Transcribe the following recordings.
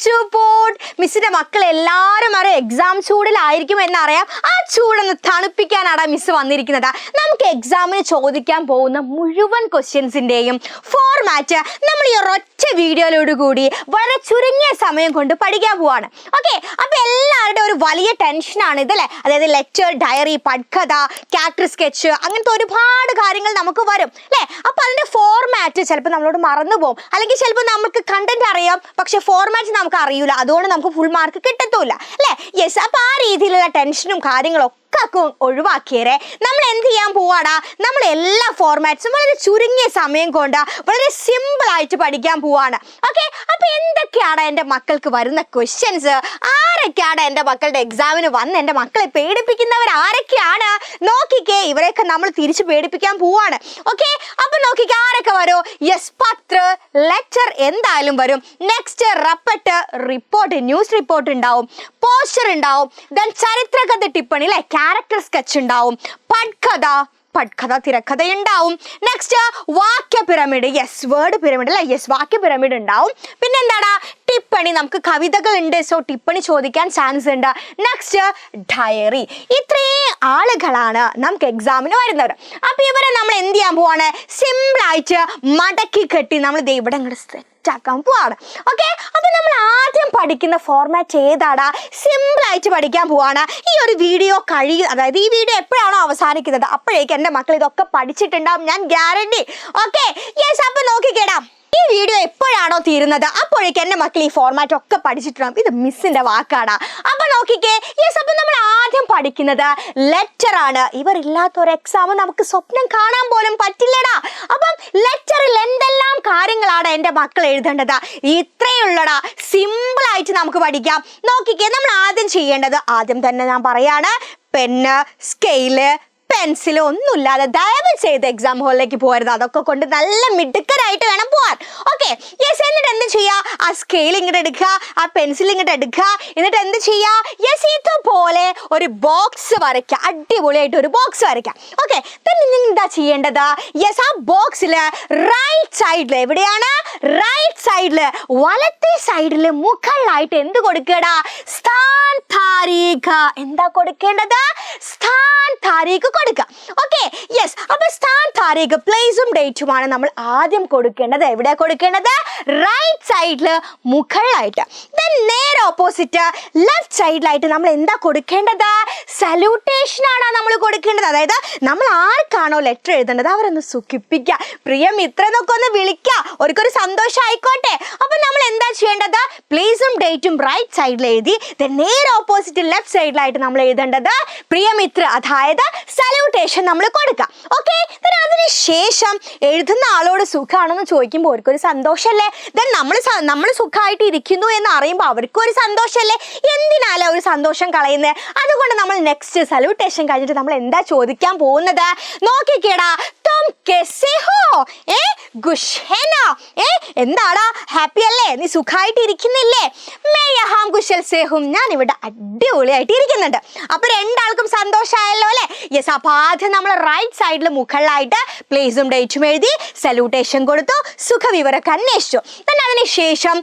ചൂപ്പോട്ട് മിസ്സിന്റെ മക്കൾ എല്ലാവരും എക്സാം ചൂടിലായിരിക്കും എന്നറിയാം. ആ ചൂടൊന്ന് തണുപ്പിക്കാനാണ് മിസ് വന്നിരിക്കുന്നത്. നമുക്ക് എക്സാമിന് ചോദിക്കാൻ പോകുന്ന മുഴുവൻ ക്വസ്റ്റ്യൻസിന്റെയും ഫോർമാറ്റ് നമ്മൾ ഈ ഒരൊറ്റ വീഡിയോയിലോടുകൂടി വളരെ ചുരുങ്ങിയ സമയം കൊണ്ട് പഠിക്കാൻ പോവാണ്. ഓക്കെ, അപ്പൊ എല്ലാവരുടെയും ഒരു വലിയ ടെൻഷനാണ് ഇതല്ലേ. അതായത് ലെക്ചർ, ഡയറി, പഠിക്കഥ, ക്യാരക്ടർ സ്കെച്ച്, അങ്ങനത്തെ ഒരുപാട് കാര്യങ്ങൾ നമുക്ക് വരും അല്ലേ. അപ്പൊ അതിന്റെ ഫോർമാറ്റ് ചിലപ്പോൾ നമ്മളോട് മറന്നു പോകും, അല്ലെങ്കിൽ ചിലപ്പോൾ നമുക്ക് കണ്ടന്റ് അറിയാം പക്ഷെ ഫോർമാറ്റ് നമുക്ക് അറിയൂല. അതുകൊണ്ട് നമുക്ക് ഫുൾ മാർക്ക് കിട്ടത്തുമില്ല അല്ലേ. യെസ്, അപ്പൊ ആ രീതിയിലുള്ള ടെൻഷനും കാര്യങ്ങളും ഒഴിവാക്കിയേരെ നമ്മൾ എന്ത് ചെയ്യാൻ പോവാടാ, നമ്മൾ എല്ലാ ഫോർമാറ്റ്സും വളരെ ചുരുങ്ങിയ സമയം കൊണ്ട് വളരെ സിമ്പിൾ ആയിട്ട് പഠിക്കാൻ പോവാണ്. ഓക്കെ, അപ്പൊ എന്തൊക്കെയാണ് എൻ്റെ മക്കൾക്ക് വരുന്ന ക്വസ്റ്റ്യൻസ്, ആരൊക്കെയാണ് എൻ്റെ മക്കളുടെ എക്സാമിന് വന്ന് എൻ്റെ മക്കളെ പേടിപ്പിക്കുന്നവർ ആരൊക്കെയാണ് നോക്കിക്കേ. ഇവരെയൊക്കെ നമ്മൾ തിരിച്ച് പേടിപ്പിക്കാൻ പോവാണ്. ഓക്കെ, അപ്പൊ നോക്കിക്കേ ആരൊക്കെ വരും. യെസ്, പത്ര, ലെറ്റർ എന്തായാലും വരും. നെക്സ്റ്റ് റപ്പട്ട്, റിപ്പോർട്ട്, ന്യൂസ് റിപ്പോർട്ട് ഉണ്ടാവും, പോസ്റ്റർ ഉണ്ടാവും, ദെൻ ചരിത്രകഥ, ടിപ്പണി അല്ലെ, ക്യാരക്ടർ സ്കെച്ച് ഉണ്ടാവും, പഠിക്കഥ, തിരക്കഥ ഉണ്ടാവും. നെക്സ്റ്റ് വാക്യ പിരമിഡ്, യെസ് വേർഡ് പിരമിഡ് അല്ലെ, യെസ് വാക്യ പിരമിഡ് ഉണ്ടാവും. പിന്നെ എന്താണ് ടിപ്പണി, നമുക്ക് കവിതകൾ ഉണ്ട്, സോ ടിപ്പണി ചോദിക്കാൻ ചാൻസ് ഉണ്ട്. Next diary. ഇത്രയും ആളുകളാണ് നമുക്ക് എക്സാമിന് വരുന്നവർ. അപ്പൊ ഇവരെ നമ്മൾ എന്ത് ചെയ്യാൻ പോവാണ്, സിമ്പിൾ ആയിട്ട് മടക്കി കെട്ടി നമ്മൾ ഇവിടെ ഇങ്ങോട്ട് സെറ്റാക്കാൻ പോവാണ്. ഓക്കെ, അപ്പൊ നമ്മൾ ആദ്യം പഠിക്കുന്ന ഫോർമാറ്റ് ഏതാടാ, സിമ്പിൾ ആയിട്ട് പഠിക്കാൻ പോവാണ്. ഈ ഒരു വീഡിയോ അതായത് ഈ വീഡിയോ എപ്പോഴാണോ അവസാനിക്കുന്നത് അപ്പോഴേക്കും എൻ്റെ മക്കൾ ഇതൊക്കെ പഠിച്ചിട്ടുണ്ടാവും, ഞാൻ ഗ്യാരണ്ടി. ഓക്കെ, യെസ്, അപ്പൊ നോക്കിക്കേടാ ഈ വീഡിയോ എപ്പോഴാണോ തീരുന്നത് അപ്പോഴേക്കും എൻ്റെ മക്കൾ ഈ ഫോർമാറ്റ് ഒക്കെ പഠിച്ചിട്ടുണ്ടാവും. ഇത് മിസ്സിന്റെ വാക്കാണ്. അപ്പൊ നോക്കിക്കേ, യെസ്, അപ്പൊ നമ്മൾ ആദ്യം പഠിക്കുന്നത് ലെറ്റർ ആണ്. ഇവർ ഇല്ലാത്ത ഒരു എക്സാം നമുക്ക് സ്വപ്നം കാണാൻ പോലും പറ്റില്ലടാ. അപ്പം ലെറ്ററിൽ എന്തെല്ലാം കാര്യങ്ങളാണ് എൻ്റെ മക്കൾ എഴുതേണ്ടത്, ഇത്രയുള്ളടാ. സിമ്പിൾ ആയിട്ട് നമുക്ക് പഠിക്കാം. നോക്കിക്കേ, നമ്മൾ ആദ്യം ചെയ്യേണ്ടത്, ആദ്യം തന്നെ ഞാൻ പറയാണ്, പെന്ന്, സ്കെയില്, പെൻസിൽ ഒന്നുമില്ലാതെ ദയവ് ചെയ്ത് എക്സാം ഹാളിലേക്ക് പോകരുത്. അതൊക്കെ കൊണ്ട് നല്ല മിടുക്കരായിട്ട് വേണം പോവാൻ. ഓക്കെ, യെസ്, എന്നിട്ട് എന്ത് ചെയ്യുക, ആ സ്കെയിൽ ഇങ്ങോട്ട് എടുക്കുക, ആ പെൻസിൽ ഇങ്ങോട്ട് എടുക്കുക, എന്നിട്ട് എന്ത് ചെയ്യുക, യെസ് ഇതുപോലെ ഒരു ബോക്സ് വരയ്ക്കുക, അടിപൊളിയായിട്ട് ഒരു ബോക്സ് വരയ്ക്കാം. ഓക്കെ, പിന്നെ എന്താ ചെയ്യേണ്ടത്, യെസ് ആ ബോക്സിൽ റൈറ്റ് സൈഡിൽ, എവിടെയാണ് റൈറ്റ് സൈഡിൽ, വലത്തെ സൈഡിൽ മുകളിലായിട്ട് എന്ത് കൊടുക്കടാ, സ്ഥാൻ താരീഖ. എന്താ കൊടുക്കേണ്ടത്, സ്ഥാൻ താരീഖ് കൊടുക്കുക. ഓക്കെ, യെസ്, അപ്പൊ സ്ഥാൻ താരീഖ് പ്ലേസും ഡേറ്റുമാണ് നമ്മൾ ആദ്യം കൊടുക്കേണ്ടത്. എവിടെ കൊടുക്കേണ്ടത്, റൈറ്റ് സൈഡിൽ മുകളിലായിട്ട്. ദെൻ നേരെ ഓപ്പോസിറ്റ് ലെഫ്റ്റ് സൈഡിലായിട്ട് നമ്മൾ എന്താ കൊടുക്കേണ്ടത്, സല്യൂട്ടേഷൻ ആണ് നമ്മൾ കൊടുക്കേണ്ടത്. അതായത് നമ്മൾ ആർക്കാണോ ലെറ്റർ എഴുതേണ്ടത് അവരൊന്ന് സുഖിപ്പിക്കുക, പ്രിയമിത്ര എന്നൊക്കെ ഒന്ന് വിളിക്കുക, അവർക്കൊരു സന്തോഷം ആയിക്കോട്ടെ. അപ്പൊ നമ്മൾ എന്താ ചെയ്യേണ്ടത്, പ്ലേസും ഡേറ്റും റൈറ്റ് സൈഡിൽ എഴുതി, നേരെ ഓപ്പോസിറ്റ് ലെഫ്റ്റ് സൈഡിലായിട്ട് നമ്മൾ എഴുതേണ്ടത് പ്രിയമിത്ര, അതായത് സല്യൂട്ടേഷൻ നമ്മൾ കൊടുക്കാം. ഓക്കെ, അതിനുശേഷം എഴുതുന്ന ആളോട് സുഖമാണെന്ന് ചോദിക്കുമ്പോൾ അവർക്കൊരു സന്തോഷമല്ലേ. ദെൻ നമ്മൾ സുഖമായിട്ട് ഇരിക്കുന്നു എന്ന് അറിയുമ്പോൾ അവർക്കും ഒരു സന്തോഷമല്ലേ. എന്തിനാലേ ഒരു സന്തോഷം കളയുന്നത്. അതുകൊണ്ട് നമ്മൾ നെക്സ്റ്റ് സല്യൂട്ടേഷൻ കഴിഞ്ഞിട്ട് നമ്മൾ എന്താ ചോദിക്കാൻ പോകുന്നത്, നോക്കിക്കേടാ, തും കെസേ ഹോ, ഖുഷ് ഹേ നാ, എന്താടാ ഹാപ്പി അല്ലേ, നീ സുഖമായിട്ട് ഇരിക്കുന്നില്ലേ, മേ യഹാം കുശൽ സേ ഹും, ഞാൻ ഇവിടെ അടിപൊളിയായിട്ട് ഇരിക്കുന്നുണ്ട്. അപ്പൊ രണ്ടാൾക്കും സന്തോഷമായല്ലോ അല്ലേ. യെസ്, അപ്പൊ ആദ്യം നമ്മൾ റൈറ്റ് സൈഡിൽ മുകളിലായിട്ട് പ്ലേസും ഡേറ്റും എഴുതി സല്യൂട്ടേഷൻ കൊടുത്തു, സുഖവിവരമൊക്കെ അന്വേഷിച്ചു. തന്നെ അതിനുശേഷം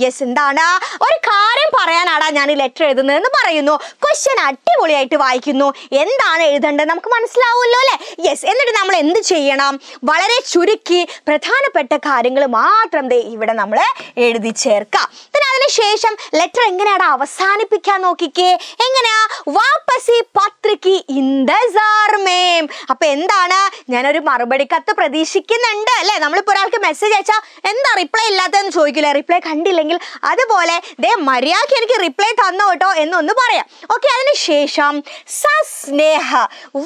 യെസ്, എന്താണ് ഒരു കാര്യം പറയാനാടാ ഞാൻ ഈ ലെറ്റർ എഴുതുന്നതെന്ന് പറയുന്നു. ക്വസ്റ്റ്യൻ അടിപൊളിയായിട്ട് വായിക്കുന്നു, എന്താണ് എഴുതേണ്ടത് നമുക്ക് മനസ്സിലാവുമല്ലോ അല്ലെ. യെസ്, എന്നിട്ട് നമ്മൾ എന്ത് ചെയ്യണം, വളരെ ചുരുക്കി പ്രധാനപ്പെട്ട കാര്യങ്ങൾ മാത്രം ഇവിടെ നമ്മൾ എഴുതി ചേർക്കാം. അതിനുശേഷം ലെറ്റർ എങ്ങനെയാണ് അവസാനിപ്പിക്കാൻ നോക്കിക്കേ, എങ്ങനെയാ, വാപ്പസി പത്രിക്ക് ഇന്റസാർ മേം. അപ്പൊ എന്താണ്, ഞാനൊരു മറുപടി കത്ത് പ്രതീക്ഷിക്കുന്നുണ്ട് അല്ലെ. നമ്മളിപ്പോ ഒരാൾക്ക് മെസ്സേജ് അയച്ചാൽ എന്താ റിപ്ലൈ ഇല്ലാത്തതെന്ന് ചോദിക്കില്ല, റിപ്ലൈ കണ്ടില്ലെങ്കിൽ അതുപോലെ മര്യാദയ്ക്ക് എനിക്ക് റിപ്ലൈ തന്നോ കേട്ടോ എന്നൊന്ന് പറയാം. ഓക്കെ, അതിനുശേഷം സസ്നേഹ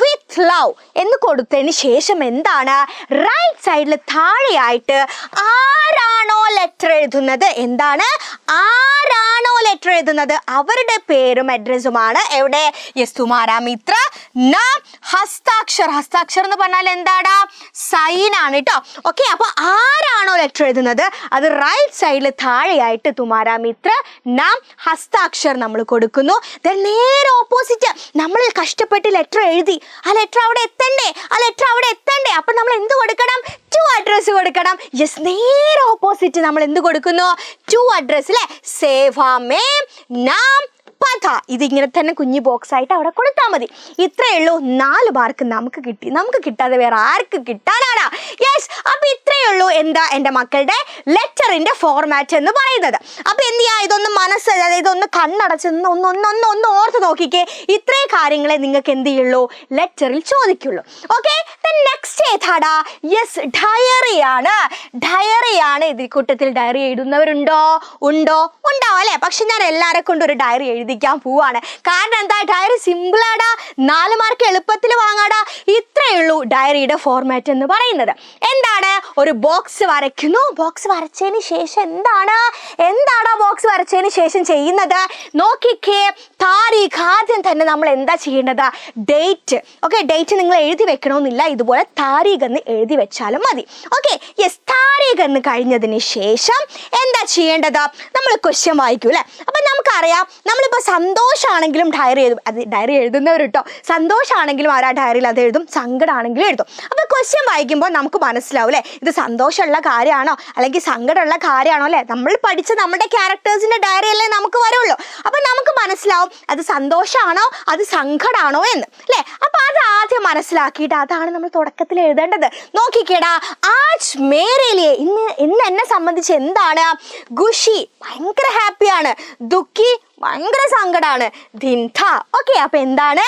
വിത്ത് ലവ് എന്ന് കൊടുത്തതിന് ശേഷം എന്താണ്, റൈറ്റ് സൈഡിൽ താഴെയായിട്ട് ആരാണോ ലെറ്റർ എഴുതുന്നത്, എന്താണ് ആരാണോ ലെറ്റർ എഴുതുന്നത് അവരുടെ പേരും അഡ്രസ്സുമാണ് എവിടെ, യെസ് തുമാരാ മിത്ര നാം ഹസ്താക്ഷർ. ഹസ്താക്ഷർ എന്ന് പറഞ്ഞാൽ എന്താടാ, സൈൻ ആണ് കേട്ടോ. ഓക്കെ, അപ്പൊ ആരാണോ ലെറ്റർ എഴുതുന്നത് അത് റൈറ്റ് സൈഡിൽ താഴെയായിട്ട് തുമാരാ മിത്ര നാം ഹസ്താക്ഷർ നമ്മൾ കൊടുക്കുന്നു. നേരെ ഓപ്പോസിറ്റ് നമ്മൾ കഷ്ടപ്പെട്ട് ലെറ്റർ എഴുതി, ആ ലെറ്റർ അവിടെ എത്തണ്ടേ, അപ്പൊ നമ്മൾ എന്ത് കൊടുക്കണം, ടു അഡ്രസ് അഡ്രസ്സ് കൊടുക്കണം. യെസ്, നേരെ ഓപ്പോസിറ്റ് നമ്മൾ എന്ത് കൊടുക്കുന്നു? ടു അഡ്രസ് അല്ലേ? സേവാമേ നാം പഥ. ഇതിങ്ങനെ തന്നെ കുഞ്ഞു ബോക്സ് ആയിട്ട് അവിടെ കൊടുത്താൽ മതി. ഇത്രയേ ഉള്ളൂ. 4 മാർക്ക് നമുക്ക് കിട്ടി. നമുക്ക് കിട്ടാതെ വേറെ ആർക്ക് കിട്ടാനാണ്? യെസ്, അപ്പൊ ഇത്രയേ ഉള്ളൂ എന്താ എൻ്റെ മക്കളുടെ ലെറ്ററിന്റെ ഫോർമാറ്റ് എന്ന് പറയുന്നത്. അപ്പൊ എന്ത് ചെയ്യാ, ഇതൊന്ന് ഇതൊന്ന് കണ്ണടച്ച് ഒന്ന് ഓർത്ത് നോക്കിക്കേ. ഇത്രയും കാര്യങ്ങളെ നിങ്ങൾക്ക് എന്ത് ചെയ്യുള്ളൂ, ലെറ്ററിൽ ചോദിക്കുള്ളൂ. ഓക്കെ, നെക്സ്റ്റ് ഏതാടാ? യെസ്, ഡയറിയാണ്. ഡയറിയാണ്. ഇതിൽ കൂട്ടത്തിൽ ഡയറി എഴുതുന്നവരുണ്ടോ? ഉണ്ടാവും അല്ലെ? പക്ഷെ ഞാൻ എല്ലാവരെ കൊണ്ടും ഒരു ഡയറി എഴുതിക്കാൻ പോവാണ്. കാരണം എന്താ, ഡയറി സിമ്പിളാടാ, 4 മാർക്ക് എളുപ്പത്തിൽ വാങ്ങാടാ. ഇത്രയേ ഉള്ളൂ ഡയറിയുടെ ഫോർമാറ്റ് എന്ന് പറയുന്നത്. എന്താണ്? ഒരു ബോക്സ് വരയ്ക്കുന്നു. ബോക്സ് വരച്ചതിന് ശേഷം എന്താടാ ബോക്സ് വരച്ചതിന് ശേഷം ചെയ്യുന്നത്? നോക്കിക്കേ, താരീഖ്. ആദ്യം തന്നെ നമ്മൾ എന്താ ചെയ്യേണ്ടത്? ഡേറ്റ്. ഓക്കെ, ഡേറ്റ് നിങ്ങൾ എഴുതി വെക്കണമെന്നില്ല, ഇതുപോലെ താരീഖ് എന്ന് എഴുതി വെച്ചാലും മതി. ഓക്കെ, യെസ്, താരീഖ് എന്ന് കഴിഞ്ഞതിന് ശേഷം എന്താ ചെയ്യേണ്ടത്? നമ്മൾ ക്വസ്റ്റ്യൻ വായിക്കൂ അല്ലേ? അപ്പം നമുക്കറിയാം, നമ്മളിപ്പോൾ സന്തോഷമാണെങ്കിലും ഡയറി എഴുതും. അത് ഡയറി എഴുതുന്നവർ കേട്ടോ. സന്തോഷമാണെങ്കിലും ആ ഡയറിയിൽ അത് എഴുതും, സങ്കടമാണെങ്കിലും എഴുതും. അപ്പോൾ ക്വസ്റ്റ്യൻ വായിക്കുമ്പോൾ നമുക്ക് മനസ്സിലാവും അല്ലേ, ഇത് സന്തോഷമുള്ള കാര്യമാണോ അല്ലെങ്കിൽ സങ്കടമുള്ള കാര്യമാണോ അല്ലേ? നമ്മൾ പഠിച്ച നമ്മുടെ ക്യാരക്ടേഴ്സിൻ്റെ ഡയറി അല്ലേ നമുക്ക് വരുള്ളൂ. അപ്പം നമുക്ക് മനസ്സിലാവും അത് സന്തോഷമാണോ അത് സങ്കടമാണോ എന്ന് അല്ലേ? അപ്പം അത് ആദ്യം മനസ്സിലാക്കിയിട്ട് അതാണ് നമ്മൾ തുടക്കത്തിൽ എഴുതേണ്ടത്. നോക്കിക്കേടാ, ആജ് മേരെ ലിയേ, ഇന്ന് എന്നെ സംബന്ധിച്ച് എന്താണ്? ഖുഷി, ഭയങ്കര ഹാപ്പിയാണ്. ദുഃഖി, ഭയങ്കര സങ്കടമാണ്. ദിൻ ഥാ. ഓക്കെ, അപ്പൊ എന്താണ്?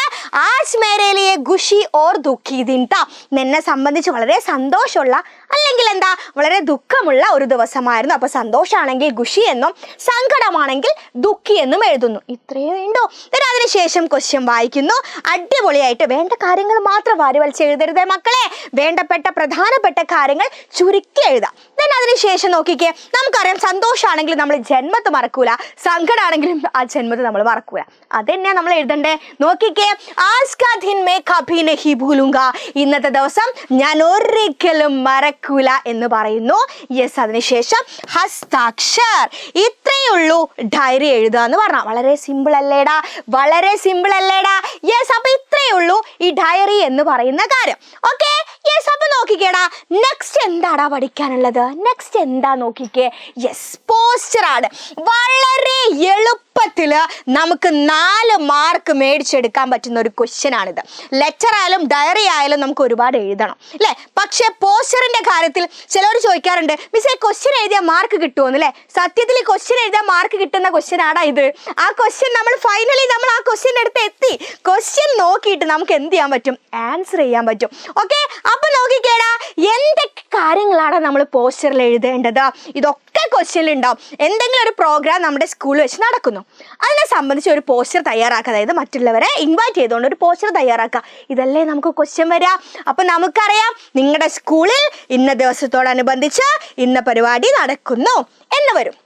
ആജ് മേരെ ലിയേ ഖുഷി ഓർ ദുഃഖി ദിൻ ഥാ. എന്നെ സംബന്ധിച്ച് വളരെ സന്തോഷമുള്ള അല്ലെങ്കിൽ എന്താ വളരെ ദുഃഖമുള്ള ഒരു ദിവസമായിരുന്നു. അപ്പൊ സന്തോഷമാണെങ്കിൽ ഖുഷി എന്നും സങ്കടമാണെങ്കിൽ ദുഃഖി എന്നും എഴുതുന്നു. ഇത്രയേ വേണ്ടോ? അതിനുശേഷം ക്വസ്റ്റ്യൻ വായിക്കുന്നു. അടിപൊളിയായിട്ട് വേണ്ട കാര്യങ്ങൾ മാത്രം വാരി വലിച്ച് എഴുതരുതേ മക്കളെ. വേണ്ടപ്പെട്ട പ്രധാനപ്പെട്ട കാര്യങ്ങൾ ചുരുക്കി എഴുതാം. അതിനുശേഷം നോക്കിക്കേ, നമുക്കറിയാം സന്തോഷമാണെങ്കിൽ നമ്മൾ ജന്മത്ത് മറക്കൂല, സങ്കടമാണെങ്കിലും ആ ജന്മത്ത് നമ്മൾ മറക്കൂല. അതെന്നെയാ നമ്മൾ എഴുതണ്ടേ. നോക്കിക്കേ, ആജ് കാ ദിൻ മേ കഭി നഹി ഭൂലൂംഗാ, ഇന്നത്തെ ദിവസം ഞാൻ ഒരിക്കലും മറക്കൂല എന്ന് പറയുന്നു. യെസ്, അതിനുശേഷം ഹസ്താക്ഷർ. ഇത്രയേ ഉള്ളൂ ഡയറി എഴുതുക എന്ന് പറഞ്ഞാൽ. വളരെ സിമ്പിൾ അല്ലേടാ, വളരെ സിമ്പിൾ അല്ലേടാ. യെസ്, അപ്പൊ ഇത്രയേ ഉള്ളൂ ഈ ഡയറി എന്ന് പറയുന്ന കാര്യം. ഓക്കെ, യെസ്, അപ്പൊ നോക്കിക്കേടാ, നെക്സ്റ്റ് എന്താടാ പഠിക്കാനുള്ളത്? നെക്സ്റ്റ് എന്താ നോക്കിക്കേ. യെസ്, പോസ്റ്റർ ആണ്. വളരെ എളുപ്പത്തിൽ നമുക്ക് 4 മാർക്ക് മേടിച്ചെടുക്കാൻ പറ്റുന്ന ഒരു ക്വസ്റ്റ്യൻ ആണിത്. ലെറ്റർ ആയാലും ഡയറി ആയാലും നമുക്ക് ഒരുപാട് എഴുതണം അല്ലേ? പക്ഷെ പോസ്റ്ററിന്റെ കാര്യത്തിൽ ചിലർ ചോദിക്കാറുണ്ട്, മിസ്സേ ക്വസ്റ്റ്യൻ എഴുതിയാൽ മാർക്ക് കിട്ടുമെന്ന് അല്ലേ? സത്യത്തിൽ ക്വസ്റ്റ്യൻ എഴുതിയാൽ മാർക്ക് കിട്ടുന്ന ക്വസ്റ്റ്യൻ ആടാ ഇത്. ആ ക്വസ്റ്റ്യൻ നമ്മൾ ഫൈനലി ആ ക്വസ്റ്റ്യൻ അടുത്ത് എത്തി. ക്വസ്റ്റ്യൻ നോക്കിയിട്ട് നമുക്ക് എന്ത് ചെയ്യാൻ പറ്റും? ആൻസർ ചെയ്യാൻ പറ്റും. ഓക്കെ, അപ്പൊ നോക്കിക്കേടാ, എന്തൊക്കെ കാര്യങ്ങളാണ് നമ്മൾ പോസ്റ്ററിൽ എഴുതേണ്ടത്? ഇതൊക്കെ ക്വസ്റ്റ്യനിൽ ഉണ്ടാവും. എന്തെങ്കിലും ഒരു പ്രോഗ്രാം നമ്മുടെ സ്കൂളിൽ വെച്ച് നടക്കുന്നു, അതിനെ സംബന്ധിച്ച് ഒരു പോസ്റ്റർ തയ്യാറാക്കുക. അതായത് മറ്റുള്ളവരെ ഇൻവൈറ്റ് ചെയ്തുകൊണ്ട് ഒരു പോസ്റ്റർ തയ്യാറാക്കുക. ഇതല്ലേ നമുക്ക് ക്വസ്റ്റ്യൻ വരിക. അപ്പൊ നമുക്കറിയാം നിങ്ങളുടെ സ്കൂളിൽ ഇന്ന ദിവസത്തോടനുബന്ധിച്ച് ഇന്ന പരിപാടി നടക്കുന്നു എന്ന് വരും.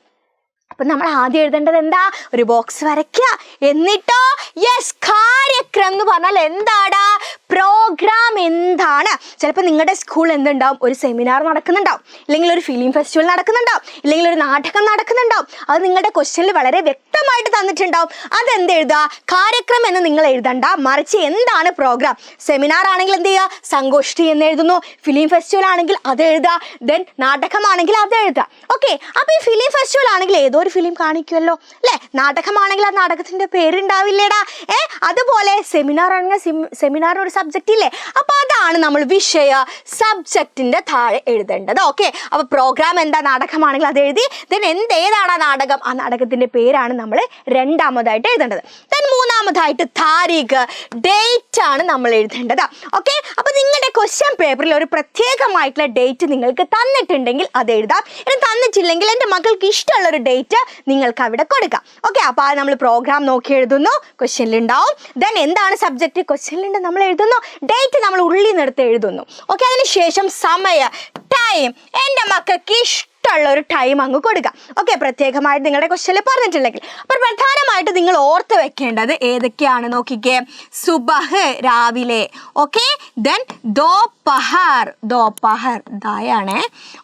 അപ്പൊ നമ്മൾ ആദ്യം എഴുതേണ്ടത് എന്താ? ഒരു ബോക്സ് വരയ്ക്കുക. എന്നിട്ടോ യെസ്, കാര്യക്രമം എന്ന് പറഞ്ഞാൽ എന്താടാ? പ്രോഗ്രാം എന്താണ്? ചിലപ്പോൾ നിങ്ങളുടെ സ്കൂളിൽ എന്തുണ്ടാവും? ഒരു സെമിനാർ നടക്കുന്നുണ്ടാവും, ഇല്ലെങ്കിൽ ഒരു ഫിലിം ഫെസ്റ്റിവൽ നടക്കുന്നുണ്ടാവും, ഇല്ലെങ്കിൽ ഒരു നാടകം നടക്കുന്നുണ്ടാവും. അത് നിങ്ങളുടെ ക്വസ്റ്റ്യനിൽ വളരെ വ്യക്തമായിട്ട് തന്നിട്ടുണ്ടാവും. അതെന്ത് എഴുതുക? കാര്യക്രമം എന്ന് നിങ്ങൾ എഴുതണ്ട, മറിച്ച് എന്താണ് പ്രോഗ്രാം? സെമിനാർ ആണെങ്കിൽ എന്ത് ചെയ്യുക? സങ്കോഷ്ഠി എന്ന് എഴുതുന്നു. ഫിലിം ഫെസ്റ്റിവൽ ആണെങ്കിൽ അത് എഴുതുക. ദെൻ നാടകമാണെങ്കിൽ അത് എഴുതുക. ഓക്കെ, അപ്പൊ ഈ ഫിലിം ഫെസ്റ്റിവൽ ആണെങ്കിൽ ഏതോ ഒരു ഫിലിം കാണിക്കുമല്ലോ അല്ലെ? നാടകമാണെങ്കിൽ ആ നാടകത്തിന്റെ പേരുണ്ടാവില്ലേടാ. അതുപോലെ സെമിനാർ ആണെങ്കിൽ സെമിനാർ ഒരു സബ്ജക്റ്റ് ഇല്ലേ? അപ്പൊ അതാണ് നമ്മൾ വിഷയ സബ്ജക്റ്റിന്റെ താഴെ എഴുതേണ്ടത്. ഓക്കെ, അപ്പൊ പ്രോഗ്രാം എന്താ? നാടകമാണെങ്കിൽ അത് എഴുതി. ദെൻ ഏതാണ് ആ നാടകം? ആ നാടകത്തിന്റെ പേരാണ് നമ്മൾ രണ്ടാമതായിട്ട് എഴുതേണ്ടത്. ദെൻ മൂന്നാമതായിട്ട് താരീഖ്, ഡേറ്റ് ആണ് നമ്മൾ എഴുതേണ്ടത്. ഓക്കെ, അപ്പൊ നിങ്ങളുടെ ക്വസ്റ്റ്യൻ പേപ്പറിൽ ഒരു പ്രത്യേകമായിട്ടുള്ള ഡേറ്റ് നിങ്ങൾക്ക് തന്നിട്ടുണ്ടെങ്കിൽ അത് എഴുതാം. ഇനി തന്നിട്ടില്ലെങ്കിൽ എൻ്റെ മക്കൾക്ക് ഇഷ്ടമുള്ള ഒരു ഡേറ്റ് നിങ്ങൾക്ക് അവിടെ കൊടുക്കാം. ഓക്കെ, അപ്പൊ അത് നമ്മൾ പ്രോഗ്രാം നോക്കി എഴുതുന്നു, ക്വസ്റ്റ്യനിൽ ഉണ്ടാവും. ദെൻ എന്താണ് സബ്ജക്റ്റ്? ക്വസ്റ്റ്യനിലുണ്ട്, നമ്മൾ എഴുതുന്നു. ഡേറ്റ് നമ്മൾ ഉള്ളിൽ നിന്നെടുത്ത് എഴുതുന്നു. ഓക്കെ, അതിനുശേഷം സമയം, ടൈം. എൻ്റെ മക്കൾക്ക് ഇഷ്ടമുള്ള ഒരു ടൈം അങ്ങ് കൊടുക്കുക. ഓക്കെ, പ്രത്യേകമായിട്ട് നിങ്ങളുടെ ക്വസ്റ്റ്യനിൽ പറഞ്ഞിട്ടുണ്ടെങ്കിൽ. അപ്പോൾ പ്രധാനമായിട്ട് നിങ്ങൾ ഓർത്ത് വെക്കേണ്ടത് ഏതൊക്കെയാണ് നോക്കിക്കേ. സുബഹ് രാവിലെ, ഓക്കെ, ദെൻ ദോപഹർ ദായാണേ,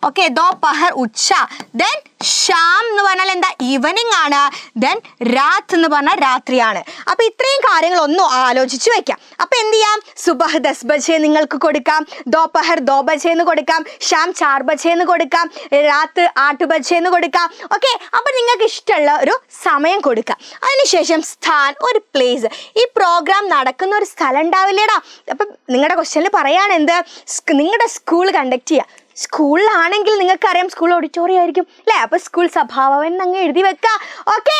ഓക്കെ, ദോപഹർ ഉച്ച, ദെൻ ഷാം എന്ന് പറഞ്ഞാൽ എന്താ, ഈവനിങ് ആണ്, ദെൻ രാത്ത് എന്ന് പറഞ്ഞാൽ രാത്രിയാണ്. അപ്പൊ ഇത്രയും കാര്യങ്ങൾ ഒന്നും ആലോചിച്ച് വെക്കാം. അപ്പൊ എന്ത് ചെയ്യാം, സുബഹ് 10 ബജെ നിങ്ങൾക്ക് കൊടുക്കാം, ദോപഹർ 2 ബജെ എന്ന് കൊടുക്കാം, ഷാം 4 ബജെ എന്ന് കൊടുക്കാം, രാത്ത് 8 ബജെ എന്ന് കൊടുക്കാം. ഓക്കെ, അപ്പൊ നിങ്ങൾക്ക് ഇഷ്ടമുള്ള ഒരു സമയം കൊടുക്കാം. അതിനുശേഷം സ്ഥാൻ, ഒരു പ്ലേസ്. ഈ പ്രോഗ്രാം നടക്കുന്ന ഒരു സ്ഥലം ഉണ്ടാവില്ലേടാ. അപ്പം നിങ്ങളുടെ ക്വസ്റ്റ്യനിൽ പറയാണ് എന്ത്, നിങ്ങളുടെ സ്കൂൾ കണ്ടക്ട് ചെയ്യുക. സ്കൂളിലാണെങ്കിൽ നിങ്ങൾക്കറിയാം സ്കൂൾ ഓഡിറ്റോറിയം ആയിരിക്കും അല്ലേ. അപ്പൊ സ്കൂൾ സഭാഭവൻ അങ്ങ് എഴുതി വെക്കുക. ഓക്കെ,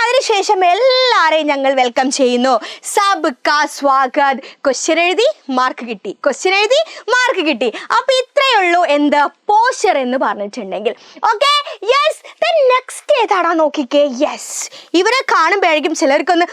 അതിനുശേഷം എല്ലാവരെയും ഞങ്ങൾ വെൽക്കം ചെയ്യുന്നു. സബ് കാ സ്വാഗത്. ക്വസ്റ്റ്യൻ എഴുതി മാർക്ക് കിട്ടി, ക്വസ്റ്റ്യൻ എഴുതി മാർക്ക് കിട്ടി. അപ്പൊ ഇത്രയേ ഉള്ളൂ എന്ത്, പോസ്റ്റർ എന്ന് പറഞ്ഞിട്ടുണ്ടെങ്കിൽ. Okay, yes. നെക്സ്റ്റ് ഏതാടാ നോക്കിക്കേ. യെസ്, ഇവരെ കാണുമ്പോഴേക്കും ചിലർക്കൊന്ന്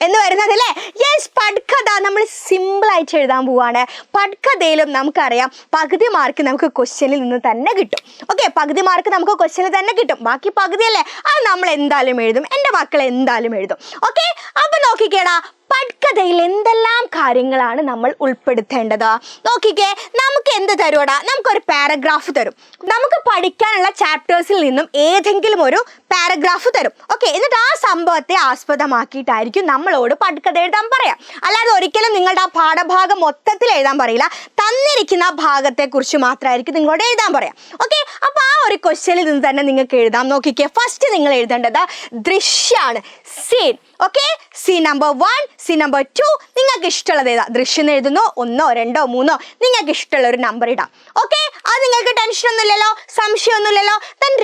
എന്ന് വരുന്നത് അല്ലേ. യെസ്, പട്കഥ. നമ്മൾ സിമ്പിൾ ആയിട്ട് എഴുതാൻ പോവാണ്. പട്കഥയിലും നമുക്കറിയാം പകുതി മാർക്ക് നമുക്ക് ക്വസ്റ്റ്യനിൽ നിന്ന് തന്നെ കിട്ടും. ഓക്കെ, പകുതി മാർക്ക് നമുക്ക് ക്വസ്റ്റ്യനിൽ തന്നെ കിട്ടും. ബാക്കി പകുതിയല്ലേ, അത് നമ്മൾ എന്തായാലും എഴുതും. എൻ്റെ മക്കൾ എന്തായാലും എഴുതും. ഓക്കെ, അപ്പൊ നോക്കിക്കേടാ, പട്കഥയിൽ എന്തെല്ലാം കാര്യങ്ങളാണ് നമ്മൾ ഉൾപ്പെടുത്തേണ്ടത് നോക്കിക്കേ. നമുക്ക് എന്ത് തരുവടാ, നമുക്കൊരു പാരഗ്രാഫ് തരും. നമുക്ക് പഠിക്കാനുള്ള ചാപ്റ്റേഴ്സിൽ നിന്നും ഏതെങ്കിലും ഒരു പാരഗ്രാഫ് തരും. ഓക്കെ, എന്നിട്ട് ആ സംഭവത്തെ ആസ്പദമാക്കിയിട്ടായിരിക്കും നമ്മളോട് പട്കഥ എഴുതാൻ പറയാം. അല്ലാതെ ഒരിക്കലും നിങ്ങളുടെ ആ പാഠഭാഗം മൊത്തത്തിൽ എഴുതാൻ പറയില്ല. തന്നിരിക്കുന്ന ഭാഗത്തെ കുറിച്ച് മാത്രമായിരിക്കും നിങ്ങളോട് എഴുതാൻ പറയാം. ഓക്കെ, അപ്പൊ ആ ഒരു ക്വസ്റ്റ്യനിൽ നിന്ന് തന്നെ നിങ്ങൾക്ക് എഴുതാം. നോക്കിക്കേ, ഫസ്റ്റ് നിങ്ങൾ എഴുതേണ്ടത് ദൃശ്യാണ്, scene. Okay, scene number 1, scene number 2. നിങ്ങൾക്ക് ഇഷ്ടമുള്ളത് ഏതാ, ദൃശ്യം എഴുതുന്നു, 1, 2, 3 നിങ്ങൾക്ക് ഇഷ്ടമുള്ള ഒരു നമ്പർ ഇടാം. ഓക്കെ, അത് നിങ്ങൾക്ക് ടെൻഷൻ ഒന്നുമില്ലല്ലോ, സംശയമൊന്നുമില്ലല്ലോ.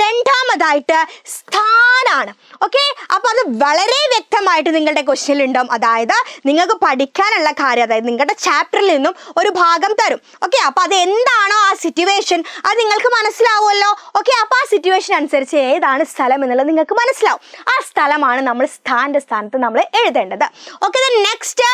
രണ്ടാമതായിട്ട് സ്ഥാനാണ്. ഓക്കെ, അപ്പൊ അത് വളരെ വ്യക്തമായിട്ട് നിങ്ങളുടെ ക്വസ്റ്റ്യനിൽ ഉണ്ടാവും. അതായത് നിങ്ങൾക്ക് പഠിക്കാനുള്ള കാര്യം, അതായത് നിങ്ങളുടെ ചാപ്റ്ററിൽ നിന്നും ഒരു ഭാഗം തരും. ഓക്കെ, അപ്പൊ അത് എന്താണോ ആ സിറ്റുവേഷൻ അത് നിങ്ങൾക്ക് മനസ്സിലാവുമല്ലോ. ഓക്കെ, അപ്പൊ ആ സിറ്റുവേഷൻ അനുസരിച്ച് ഏതാണ് സ്ഥലം എന്നുള്ളത് നിങ്ങൾക്ക് മനസ്സിലാവും. ആ സ്ഥലമാണ് നമ്മൾ സ്ഥാനത്തെ സ്ഥാനത്ത് നമ്മൾ എഴുതേണ്ടത്. ഓക്കെ, നെക്സ്റ്റ്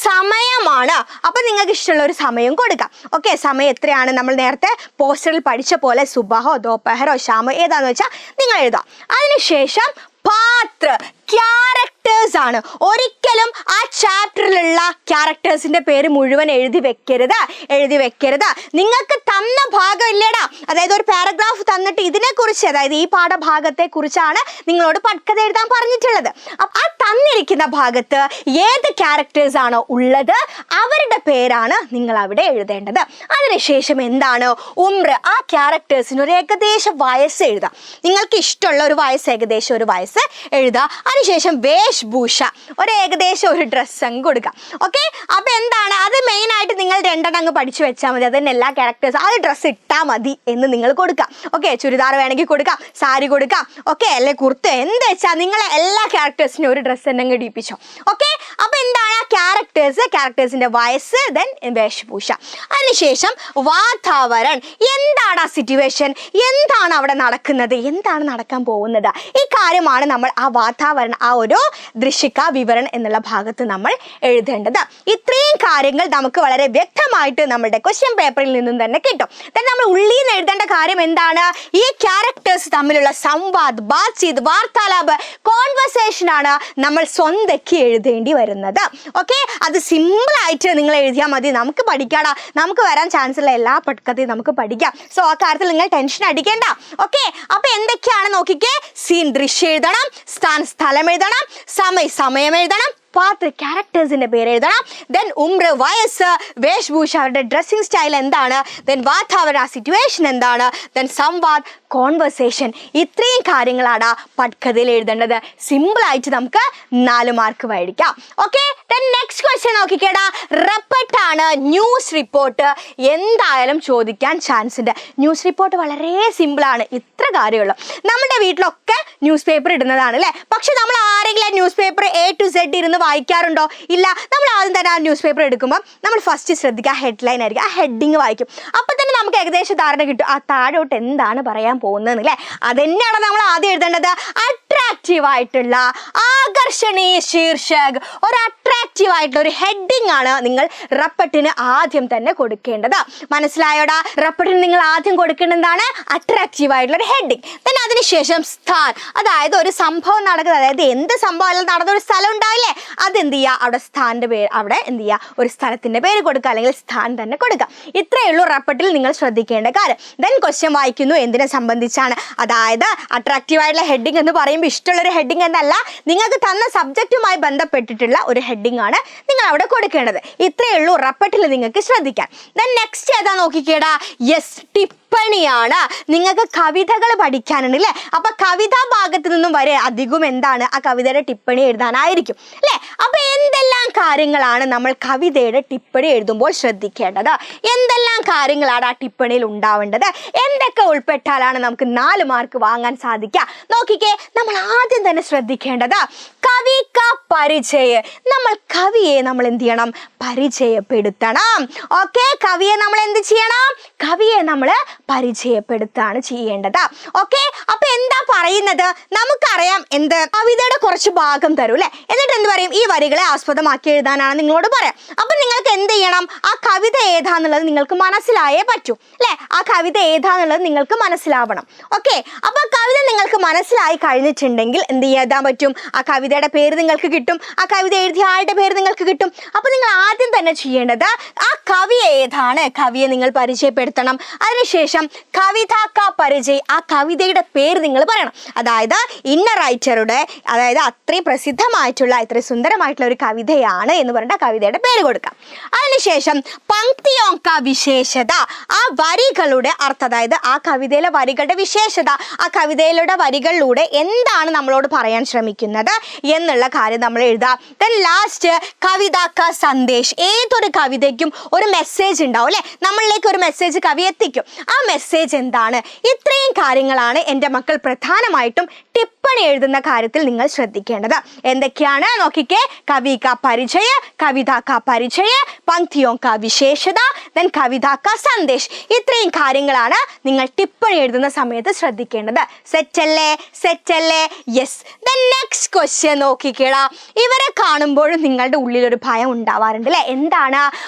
സമയമാണ്. അപ്പൊ നിങ്ങൾക്ക് ഇഷ്ടമുള്ള ഒരു സമയം കൊടുക്കാം. ഓക്കെ, സമയം എത്രയാണ് നമ്മൾ നേരത്തെ പോസ്റ്ററിൽ പഠിച്ച പോലെ സുബഹോ ദോപഹറോ ഷാമോ ഏതാന്ന് വെച്ചാൽ നിങ്ങൾ എഴുതാം. അതിനുശേഷം പാത്ര, ക്യാരക്ടേഴ്സ് ആണ്. ഒരിക്കലും ആ ചാപ്റ്ററിലുള്ള ക്യാരക്ടേഴ്സിന്റെ പേര് മുഴുവൻ എഴുതി വെക്കരുത്. നിങ്ങൾക്ക് തന്ന ഭാഗം ഇല്ലേടാ, അതായത് ഒരു പാരഗ്രാഫ് തന്നിട്ട് ഇതിനെക്കുറിച്ച്, അതായത് ഈ പാഠഭാഗത്തെ കുറിച്ചാണ് നിങ്ങളോട് പട്കഥ എഴുതാൻ പറഞ്ഞിട്ടുള്ളത്. ആ തന്നിരിക്കുന്ന ഭാഗത്ത് ഏത് ക്യാരക്ടേഴ്സ് ആണോ ഉള്ളത് അവരുടെ പേരാണ് നിങ്ങൾ അവിടെ എഴുതേണ്ടത്. അതിനുശേഷം എന്താണ്, ഉംർ, ആ ക്യാരക്ടേഴ്സിന് ഒരു ഏകദേശ വയസ്സ് എഴുതാം. നിങ്ങൾക്ക് ഇഷ്ടമുള്ള ഒരു വയസ്സ്, ഏകദേശം ഒരു വയസ്സ് എഴുതാം. അതിനുശേഷം വേഷ്ഭൂഷ, ഒരു ഏകദേശം ഒരു ഡ്രസ്സ് അങ്ങ് കൊടുക്കാം. ഓക്കെ, അപ്പൊ എന്താണ് അത് മെയിൻ ആയിട്ട് നിങ്ങൾ 2 അങ്ങ് പഠിച്ചു വെച്ചാൽ മതി. അതിന് എല്ലാ ക്യാരക്ടേഴ്സും ആ ഡ്രസ്സ് ഇട്ടാൽ മതി എന്ന് നിങ്ങൾ കൊടുക്കാം. ഓക്കെ, ചുരിദാർ വേണമെങ്കിൽ കൊടുക്കാം, സാരി കൊടുക്കാം. ഓക്കെ, അല്ലെ കുർത്ത, എന്ത് വെച്ചാൽ നിങ്ങളെ എല്ലാ ക്യാരക്ടേഴ്സിനും ഒരു ഡ്രസ്സ് തന്നെ അങ്ങ് ഇടിപ്പിച്ചോ. ഓക്കെ, അപ്പൊ എന്താണ് ക്യാരക്ടേഴ്സിന്റെ വയസ്സ്, ദെൻ വേഷഭൂഷ. അതിനുശേഷം വാതാവരൺ, എന്താണ് ആ സിറ്റുവേഷൻ, എന്താണ് അവിടെ നടക്കുന്നത്, എന്താണ് നടക്കാൻ പോകുന്നത്, ഈ കാര്യമാണ് നമ്മൾ ആ വാതാവരണം, ആ ഒരു ദൃശ്യിക വിവരണം എന്നുള്ള ഭാഗത്ത് നമ്മൾ എഴുതേണ്ടത്. ഇത്രയും കാര്യങ്ങൾ നമുക്ക് വളരെ വ്യക്തമായിട്ട് നമ്മുടെ ക്വസ്റ്റ്യൻ പേപ്പറിൽ നിന്നും തന്നെ കിട്ടും. നമ്മൾ ഉള്ളിൽ നിന്ന് എഴുതേണ്ട കാര്യം എന്താണ്, ഈ ക്യാരക്ടേഴ്സ് തമ്മിലുള്ള സംവാദ്, ബാത്ചീത്, വാർത്താലാപ്, കോൺവെർസേഷൻ ആണ് നമ്മൾ സ്വന്തക്കി എഴുതേണ്ടി വരുന്നത്. ഓക്കെ, അത് സിമ്പിൾ ആയിട്ട് നിങ്ങൾ എഴുതിയാൽ മതി. നമുക്ക് പഠിക്കാടാ, നമുക്ക് വരാൻ ചാൻസ് ഉള്ള എല്ലാ പട്കഥയും നമുക്ക് പഠിക്കാം. സോ ആ കാര്യത്തിൽ നിങ്ങൾ ടെൻഷൻ അടിക്കേണ്ട. ഓക്കെ, അപ്പൊ എന്തൊക്കെയാണ് നോക്കിക്കേ, സീൻ ദൃശ്യം എഴുതണം, സ്ഥാൻ സ്ഥലം എഴുതണം, സമയം എഴുതണം, പാത്ര ക്യാരക്ടേഴ്സിന്റെ പേര് എഴുതണം, ദെൻ ഉംർ വയസ്സ്, വേഷ്ഭൂഷ അവരുടെ ഡ്രസ്സിംഗ് സ്റ്റൈൽ എന്താണ്, ദെൻ വാതാവരണ സിറ്റുവേഷൻ എന്താണ്, ദെൻ സംവാദ്, കോൺവെർസേഷൻ. ഇത്രയും കാര്യങ്ങളാണ് പട്കഥയിൽ എഴുതേണ്ടത്. സിമ്പിളായിട്ട് നമുക്ക് 4 മാർക്ക് മേടിക്കാം. ഓക്കെ, ദെൻ നെക്സ്റ്റ് ക്വസ്റ്റ്യൻ നോക്കിക്കേടാ, റിപ്പോർട്ടാണ്, ന്യൂസ് റിപ്പോർട്ട് എന്തായാലും ചോദിക്കാൻ ചാൻസ് ഉണ്ട്. ന്യൂസ് റിപ്പോർട്ട് വളരെ സിമ്പിളാണ്. ഇത്ര കാര്യമുള്ളൂ. നമ്മുടെ വീട്ടിലൊക്കെ ന്യൂസ് പേപ്പർ ഇടുന്നതാണ് അല്ലേ. പക്ഷെ നമ്മൾ ആരെങ്കിലും news paper A to Z ഇരുന്ന് വായിക്കാറുണ്ടോ? ഇല്ല. നമ്മൾ ആദ്യം തന്നെ ആ ന്യൂസ് പേപ്പർ എടുക്കുമ്പോൾ നമ്മൾ ഫസ്റ്റ് ശ്രദ്ധിക്കുക ഹെഡ്ലൈൻ ആയിരിക്കും. ആ ഹെഡിങ് വായിക്കും. അപ്പം തന്നെ നമുക്ക് ഏകദേശം ധാരണ കിട്ടും ആ താഴോട്ട് എന്താണ് പറയാൻ പോകുന്നത് അല്ലേ. അത് തന്നെയാണ് നമ്മൾ ആദ്യം എഴുതേണ്ടത്. അട്രാക്റ്റീവ് ആയിട്ടുള്ള, ആകർഷണീയ ശീർഷക്, ഒരു അട്രാക്റ്റീവ് ആയിട്ടുള്ള ഒരു ഹെഡിങ് ആണ് നിങ്ങൾ റപ്പട്ടിന് ആദ്യം തന്നെ കൊടുക്കേണ്ടത്. മനസ്സിലായോടാ? റപ്പട്ടിന് നിങ്ങൾ ആദ്യം കൊടുക്കേണ്ടത് എന്താണ്? അട്രാക്റ്റീവ് ആയിട്ടുള്ള ഒരു ഹെഡിങ്. then അതിനുശേഷം സ്ഥാൻ, അതായത് ഒരു സംഭവം നടക്കുന്നത്, അതായത് എന്ത് സംഭവം അല്ല നടന്ന ഒരു സ്ഥലം ഉണ്ടാവില്ലേ, അതെന്ത് ചെയ്യുക, അവിടെ സ്ഥാന്റെ പേര്, അവിടെ എന്ത് ചെയ്യുക, ഒരു സ്ഥലത്തിന്റെ പേര് കൊടുക്കുക, അല്ലെങ്കിൽ സ്ഥാൻ തന്നെ കൊടുക്കുക. ഇത്രയേ ഉള്ളൂ റപ്പട്ടിൽ നിങ്ങൾ ശ്രദ്ധിക്കേണ്ട കാര്യം. then ക്വസ്റ്റ്യൻ വായിക്കുന്നു എന്തിനെ സംബന്ധിച്ചാണ്, അതായത് അട്രാക്റ്റീവ് ആയിട്ടുള്ള ഹെഡിങ് എന്ന് പറയുമ്പോൾ ഇഷ്ടമുള്ളൊരു ഹെഡിങ് എന്നല്ല, നിങ്ങൾക്ക് തന്ന സബ്ജക്റ്റുമായി ബന്ധപ്പെട്ടിട്ടുള്ള ഒരു ഹെഡിങ് ആണ് നിങ്ങൾ അവിടെ കൊടുക്കേണ്ടത്. ഇത്രയേ ഉള്ളൂ റപ്പട്ടിൽ നിങ്ങൾക്ക് ശ്രദ്ധിക്കാൻ. then നെക്സ്റ്റ് ഏതാ നോക്കിക്കേടാ? യെസ്, ടിപ്പണിയാണ്. നിങ്ങൾക്ക് കവിതകൾ പഠിക്കാനുണ്ട് അല്ലേ? അപ്പൊ കവിതാ ഭാഗത്ത് നിന്നും വരെ അധികം എന്താണ്, ആ കവിതയുടെ ടിപ്പണി എഴുതാനായിരിക്കും അല്ലേ? അപ്പൊ എന്തെല്ലാം കാര്യങ്ങളാണ് നമ്മൾ കവിതയുടെ ടിപ്പണി എഴുതുമ്പോൾ ശ്രദ്ധിക്കേണ്ടത്? എന്തെല്ലാം കാര്യങ്ങളാണ് ആ ടിപ്പണിയിൽ ഉണ്ടാവേണ്ടത്? എന്തൊക്കെ ഉൾപ്പെട്ടാലാണ് നമുക്ക് 4 മാർക്ക് വാങ്ങാൻ സാധിക്കുക? നോക്കിക്കേ, നമ്മൾ ആദ്യം തന്നെ ശ്രദ്ധിക്കേണ്ടത് കവി കാ പരിചയ. നമ്മൾ കവിയെ നമ്മൾ എന്ത് ചെയ്യണം? പരിചയപ്പെടുത്തണം. ഓക്കെ, കവിയെ നമ്മൾ എന്ത് ചെയ്യണം? കവിയെ നമ്മൾ പരിചയപ്പെടുത്താണ് ചെയ്യേണ്ടത്. ഓക്കെ, അപ്പൊ എന്താ പറയുന്നത്? നമുക്കറിയാം എന്ത്, കവിതയുടെ കുറച്ച് ഭാഗം തരും അല്ലെ, എന്നിട്ട് എന്ത് പറയും? ഈ വരികളെ ആസ്പദമാക്കി എഴുതാനാണ് നിങ്ങളോട് പറയാം. അപ്പൊ നിങ്ങൾക്ക് എന്ത് ചെയ്യണം? ആ കവിത ഏതാന്നുള്ളത് നിങ്ങൾക്ക് മനസ്സിലായേ പറ്റൂ അല്ലെ? ആ കവിത ഏതാന്നുള്ളത് നിങ്ങൾക്ക് മനസ്സിലാവണം. ഓക്കെ, അപ്പൊ കവിത നിങ്ങൾക്ക് മനസ്സിലായി കഴിഞ്ഞിട്ടുണ്ടെങ്കിൽ എന്ത് ചെയ്യാൻ പറ്റും? ആ കവിതയുടെ പേര് നിങ്ങൾക്ക് കിട്ടും, ആ കവിത എഴുതിയ ആളുടെ പേര് നിങ്ങൾക്ക് കിട്ടും. അപ്പൊ നിങ്ങൾ ആദ്യം തന്നെ ചെയ്യേണ്ടത് ആ കവി ഏതാണ്, കവിയെ നിങ്ങൾ പരിചയപ്പെടുത്തണം. അതിനുശേഷം കവിതാ കാ പരിചയ, ആ കവിതയുടെ പേര് നിങ്ങൾ പറയണം. അതായത് ഇന്ന റൈറ്ററുടെ, അതായത് അത്രയും പ്രസിദ്ധമായിട്ടുള്ള, ഇത്രയും സുന്ദരമായിട്ടുള്ള ഒരു കവിതയാണ് എന്ന് പറഞ്ഞിട്ട് ആ കവിതയുടെ പേര് കൊടുക്കാം. അതിനുശേഷം പങ്ക്തിയോ കാ വിശേഷത, ആ വരികളുടെ അർത്ഥം, അതായത് ആ കവിതയിലെ വരികളുടെ വിശേഷത, ആ കവിതയിലൂടെ വരികളിലൂടെ എന്താണ് നമ്മളോട് പറയാൻ ശ്രമിക്കുന്നത് എന്നുള്ള കാര്യം നമ്മൾ എഴുതാം. then ലാസ്റ്റ് കവിതാ കാ സന്ദേശ്, ഏതൊരു കവിതയ്ക്കും ഒരു മെസ്സേജ് ഉണ്ടാവും അല്ലെ, നമ്മളിലേക്ക് ഒരു മെസ്സേജ് കവി എത്തിക്കും. ആ മെസ്സേജ് എന്താണ്? ഇത്രയും കാര്യങ്ങളാണ് എൻ്റെ മക്കൾ പ്രധാനമായിട്ടും ടിപ്പണി എഴുതുന്ന കാര്യത്തിൽ നിങ്ങൾ ശ്രദ്ധിക്കേണ്ടത്. എന്തൊക്കെയാണ് നോക്കിക്കേ? കവി കാ പരിചയ, കവിതാ കാ പരിചയ, പങ്ക്തിയോ കാ വിശേഷത, then കവിതാ കാ സന്ദേശ്. ഇത്രയും കാര്യങ്ങളാണ് നിങ്ങൾ ടിപ്പണി എഴുതുന്ന സമയത്ത് ശ്രദ്ധിക്കേണ്ടത്. സെറ്റല്ലേ? സെറ്റല്ലേ? യെസ്. then നെക്സ്റ്റ് ക്വസ്റ്റ്യൻ നോക്കിക്കേടാ. ഇവരെ കാണുമ്പോഴും നിങ്ങളുടെ ഉള്ളിലൊരു ഭയം ഉണ്ടാവാറുണ്ട് അല്ലെ? എന്താണ്?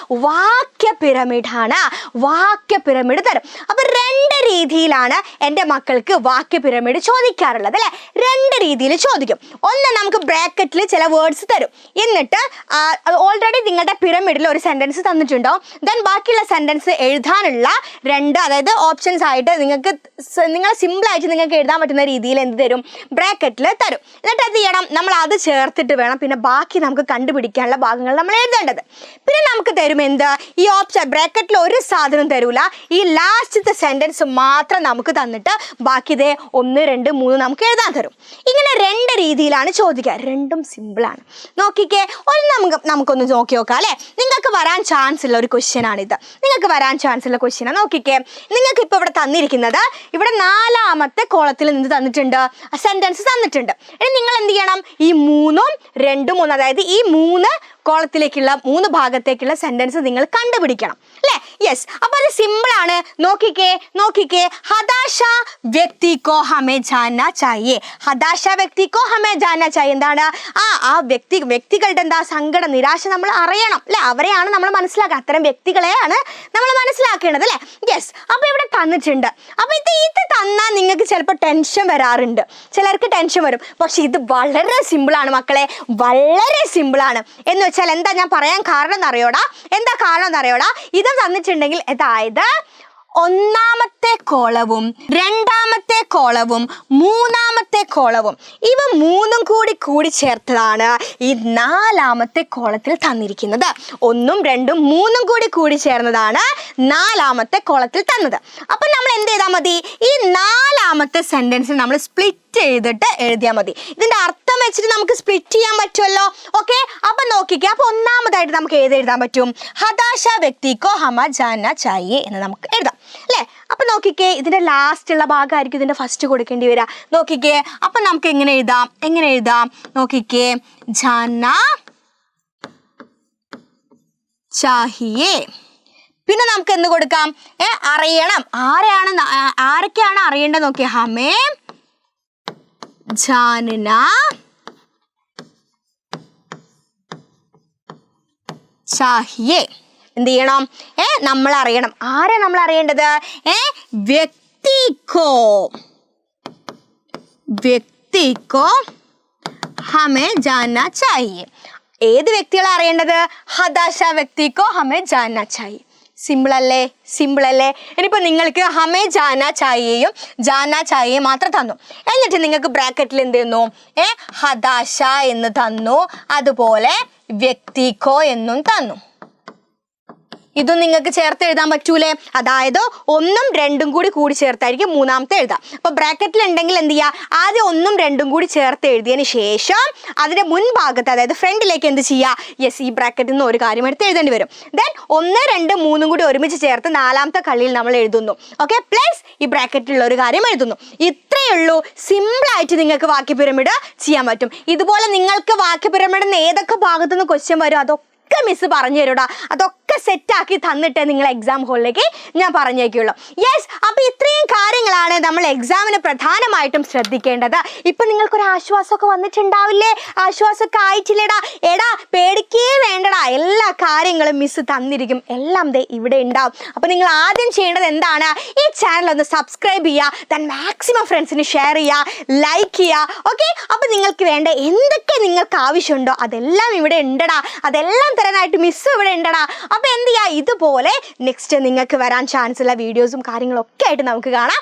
വാക്യ പിരമിഡ് ആണ്. വാക്യ പിരമിഡ് തരും. അപ്പൊ 2 രീതിയിലാണ് എൻ്റെ മക്കൾക്ക് വാക്യ പിരമിഡ് ചോദിക്കാറുള്ളത് അല്ലെ? 2 രീതിയിൽ ചോദിക്കും. ഒന്ന്, നമുക്ക് ബ്രാക്കറ്റിൽ ചില വേർഡ്സ് തരും, എന്നിട്ട് ഓൾറെഡി നിങ്ങളുടെ പിരമിഡിൽ ഒരു സെന്റൻസ് തന്നിട്ടുണ്ടാവും. ദെൻ ബാക്കിയുള്ള സെന്റൻസ് എഴുതാനുള്ള 2, അതായത് ഓപ്ഷൻസ് ആയിട്ട് നിങ്ങൾക്ക് സിമ്പിൾ ആയിട്ട് നിങ്ങൾക്ക് എഴുതാൻ പറ്റുന്ന രീതിയിൽ എന്ത് തരും? ബ്രാക്കറ്റിൽ തരും. എന്നിട്ട് എന്ത് ചെയ്യണം? നമ്മൾ അത് ചേർത്തിട്ട് വേണം പിന്നെ ബാക്കി നമുക്ക് കണ്ടുപിടിക്കാനുള്ള ഭാഗങ്ങൾ നമ്മൾ എഴുതേണ്ടത്. പിന്നെ നമുക്ക് തരും എന്ത്? ഈ ഓപ്ഷൻ ബ്രാക്കറ്റിൽ ഒരു സാധനം തരൂല, ഈ ലാസ്റ്റത്തെ സെന്റൻസ് മാത്രം നമുക്ക് തന്നിട്ട് ബാക്കി ഇതേ 1, 2, 3 നമുക്ക് എഴുതാൻ തരും. ഇങ്ങനെ 2 രീതിയിലാണ് ചോദിക്കുക. 2ഉം സിമ്പിളാണ്. നോക്കിക്കേ, നമുക്കൊന്ന് നോക്കി നോക്കാം അല്ലെ? നിങ്ങൾക്ക് വരാൻ ചാൻസ് ഉള്ള ഒരു ക്വസ്റ്റ്യൻ ആണിത്. നിങ്ങൾക്ക് വരാൻ ചാൻസ് ഉള്ള ക്വസ്റ്റ്യൻ നോക്കിക്കേ. നിങ്ങൾക്ക് ഇപ്പൊ ഇവിടെ തന്നിരിക്കുന്നത്, ഇവിടെ 4ാമത്തെ കോളത്തിൽ നിന്ന് തന്നിട്ടുണ്ട്, സെന്റൻസ് തന്നിട്ടുണ്ട്. ഇനി നിങ്ങൾ എന്ത് ചെയ്യണം? ഈ 3ഉം 2ഉം 1, അതായത് ഈ 3 കോളത്തിലേക്കുള്ള 3 ഭാഗത്തേക്കുള്ള സെന്റൻസ് നിങ്ങൾ കണ്ടുപിടിക്കണം അല്ലേ? യെസ്. അപ്പൊ അത് സിമ്പിൾ ആണ്. നോക്കിക്കേ, നോക്കിക്കേ. ഹതാശ വ്യക്തി കോ ഹമേ ജാനനാ ചാഹിയേ. ഹതാശ വ്യക്തി കോ ഹമേ ജാനനാ ചാഹിയേ. എന്താണ്? ആ വ്യക്തികളുടെ എന്താ സങ്കടം, നിരാശ നമ്മൾ അറിയണം അല്ലെ? അവരെയാണ് നമ്മൾ മനസ്സിലാക്കുക. അത്തരം വ്യക്തികളെയാണ് നമ്മൾ മനസ്സിലാക്കേണ്ടത് അല്ലെ? യെസ്. അപ്പൊ ഇവിടെ തന്നിട്ടുണ്ട്. അപ്പൊ ഇത് തന്നാൽ നിങ്ങൾക്ക് ചിലപ്പോൾ ടെൻഷൻ വരാറുണ്ട്, ചിലർക്ക് ടെൻഷൻ വരും. പക്ഷെ ഇത് വളരെ സിമ്പിളാണ് മക്കളെ, വളരെ സിമ്പിളാണ്. എന്ന് വെച്ചാൽ എന്താ ഞാൻ പറയാൻ കാരണം എന്നറിയോടാ? എന്താ കാരണം എന്നറിയോടാ? ഇത് തന്നിട്ടുണ്ടെങ്കിൽ, അതായത് 1ാമത്തെ കോളവും 2ാമത്തെ കോളവും 3ാമത്തെ കോളവും, ഇവ 3ഉം കൂടി ചേർത്തതാണ് ഈ 4ാമത്തെ കോളത്തിൽ തന്നിരിക്കുന്നത്. 1ഉം 2ഉം 3ഉം കൂടി ചേർന്നതാണ് 4ാമത്തെ കോളത്തിൽ തന്നത്. അപ്പൊ നമ്മൾ എന്ത് ചെയ്താൽ മതി? ഈ 4ാമത്തെ സെന്റൻസ് നമ്മൾ സ്പ്ലിറ്റ് ചെയ്തിട്ട് എഴുതിയാൽ മതി. ഇതിന്റെ അർത്ഥം വെച്ചിട്ട് നമുക്ക് സ്പ്ലിറ്റ് ചെയ്യാൻ പറ്റുമല്ലോ. ഓക്കെ, അപ്പൊ നോക്കിക്കേ. അപ്പൊ 1ാമതായിട്ട് നമുക്ക് എഴുതാൻ പറ്റും? ഹതാശ വ്യക്തിക്കോ ഹമ ജാനനാ ചാഹിയേ എന്ന് നമുക്ക് എഴുതാം അല്ലേ? അപ്പൊ നോക്കിക്കേ, ഇതിന്റെ ലാസ്റ്റ് ഉള്ള ഭാഗമായിരിക്കും ഇതിന്റെ ഫസ്റ്റ് കൊടുക്കേണ്ടി വരിക. നോക്കിക്കേ, അപ്പൊ നമുക്ക് എങ്ങനെ എഴുതാം? നോക്കിക്കേ, ജാനനാ ചാഹിയേ. പിന്നെ നമുക്ക് എന്ത് കൊടുക്കാം? അറിയണം. ആരൊക്കെയാണ് അറിയേണ്ടത് നോക്കിയേ. ഹമേ ജാനനാ ചാഹിയേ. എന്ത് ചെയ്യണം? നമ്മൾ അറിയണം. ആരാ നമ്മൾ അറിയേണ്ടത്? വ്യക്തിക്കോ ഹമേ ജാനാ ചാഹിയേ. ഏത് വ്യക്തികളെ അറിയേണ്ടത്? ഹദാശ വ്യക്തിക്കോ ഹമേ ജാനാ ചാഹിയേ. സിമ്പിൾ അല്ലേ? ഇനിയിപ്പോൾ നിങ്ങൾക്ക് ഹമേ ജാനാ ചാഹിയേയും ജാനാ ചാഹിയെ മാത്രം തന്നു. എന്നിട്ട് നിങ്ങൾക്ക് ബ്രാക്കറ്റിൽ എന്ത് ചെയ്യുന്നു? ഹദാശ എന്ന് തന്നു, അതുപോലെ വ്യക്തിക്കോ എന്നും തന്നു. ഇതും നിങ്ങൾക്ക് ചേർത്ത് എഴുതാൻ പറ്റൂലേ? അതായത് 1ഉം 2ഉം കൂടി ചേർത്തായിരിക്കും മൂന്നാമത്തെ എഴുതാം. അപ്പോൾ ബ്രാക്കറ്റിൽ ഉണ്ടെങ്കിൽ എന്ത് ചെയ്യുക? ആദ്യം 1ഉം 2ഉം കൂടി ചേർത്ത് എഴുതിയതിന് ശേഷം അതിൻ്റെ മുൻഭാഗത്ത്, അതായത് ഫ്രണ്ടിലേക്ക് എന്ത് ചെയ്യുക? യെസ്, ഈ ബ്രാക്കറ്റിൽ നിന്ന് ഒരു കാര്യം എടുത്ത് എഴുതേണ്ടി വരും. ദെൻ 1, 2, 3 കൂടി ഒരുമിച്ച് ചേർത്ത് 4ാമത്തെ കള്ളിയിൽ നമ്മൾ എഴുതുന്നു. ഓക്കെ, പ്ലസ് ഈ ബ്രാക്കറ്റിലുള്ള ഒരു കാര്യം എഴുതുന്നു. ഇത്രയേ ഉള്ളൂ. സിമ്പിളായിട്ട് നിങ്ങൾക്ക് വാക്യ പിരമിഡ് ചെയ്യാൻ പറ്റും. ഇതുപോലെ നിങ്ങൾക്ക് വാക്യ പിരമിഡിന് ഏതൊക്കെ ഭാഗത്തുനിന്ന് ക്വസ്റ്റ്യൻ വരും അതൊക്കെ മിസ് പറഞ്ഞു തരൂടാ. അതൊക്കെ സെറ്റാക്കി തന്നിട്ട് നിങ്ങൾ എക്സാം ഹോളിലേക്ക് ഞാൻ പറഞ്ഞേക്കുള്ളൂ. യെസ്, അപ്പോൾ ഇത്രയും കാര്യങ്ങളാണ് നമ്മൾ എക്സാമിന് പ്രധാനമായിട്ടും ശ്രദ്ധിക്കേണ്ടത്. ഇപ്പം നിങ്ങൾക്കൊരു ആശ്വാസമൊക്കെ വന്നിട്ടുണ്ടാവില്ലേ? ആശ്വാസമൊക്കെ ആയിട്ടില്ലേടാ? എടാ പേടിക്കേ വേണ്ടടാ, എല്ലാ കാര്യങ്ങളും മിസ് തന്നിരിക്കും. എല്ലാം ദേ ഇവിടെ ഉണ്ടാവും. അപ്പോൾ നിങ്ങൾ ആദ്യം ചെയ്യേണ്ടത് എന്താണ്? ഈ ചാനൽ ഒന്ന് സബ്സ്ക്രൈബ് ചെയ്യുക, ദെൻ മാക്സിമം ഫ്രണ്ട്സിന് ഷെയർ ചെയ്യുക, ലൈക്ക് ചെയ്യുക. ഓക്കെ, അപ്പോൾ നിങ്ങൾക്ക് വേണ്ട എന്തൊക്കെ നിങ്ങൾക്ക് ആവശ്യമുണ്ടോ അതെല്ലാം ഇവിടെ ഉണ്ടടാ. അതെല്ലാം തരാനായിട്ട് മിസ് ഇവിടെ ഉണ്ടടാ. അപ്പോൾ എന്ത് ചെയ്യുക? ഇതുപോലെ നെക്സ്റ്റ് നിങ്ങൾക്ക് വരാൻ ചാൻസ് ഉള്ള വീഡിയോസും കാര്യങ്ങളൊക്കെ ആയിട്ട് നമുക്ക് കാണാം.